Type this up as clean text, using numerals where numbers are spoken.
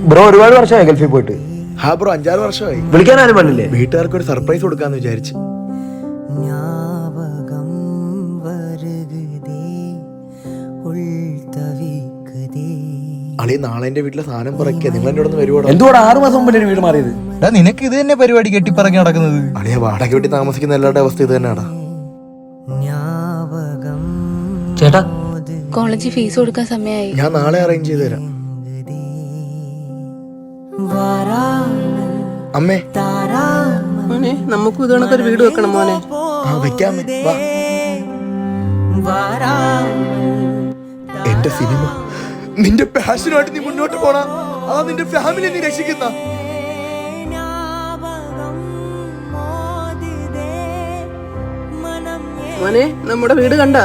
Bro ഒരുപാട് വർഷമായി ഗൾഫിൽ പോയിട്ട്? ഹാ ബ്രോ 5-6 വർഷമായി. വിളിക്കാൻ ആരും വന്നില്ലേ? വീട്ടുകാർക്ക് ഒരു സർപ്രൈസ് കൊടുക്കാന്ന് വിചാരിച്ചു. അളി നാളെ എന്റെ വീട്ടിലെ സാധനം പറയ്ക്കുക. നിങ്ങൾ എന്റെ അവിടെ വരുവാടോ? എന്തുകൂടെ 6 മാസം മുമ്പ് വീട് മാറിയത്? നിനക്ക് ഇത് തന്നെ പരിപാടി കെട്ടിപ്പറങ്ങി നടക്കുന്നത്? അളിയെ വാടക വീട്ടിൽ താമസിക്കുന്ന എല്ലാവരുടെ അവസ്ഥ ഇത് തന്നെയാടാ. ചേട്ടാ കോളേജിൽ ഫീസ് കൊടുക്കാൻ സമയമായി. ഞാൻ നാളെ അറേഞ്ച് ചെയ്ത് തരാം. അമ്മേ മോനെ നമുക്കും ഇത് കണക്കൊരു വീട് വെക്കണം മോനെ. ആ വെക്കാമേ വാ. എന്റെ സിനിമ നിന്റെ പാഷനുമായിട്ട് നീ മുന്നോട്ട് പോണ നിന്റെ ഫാമിലി നീ രക്ഷിക്കുന്ന. മോനെ നമ്മുടെ വീട് കണ്ട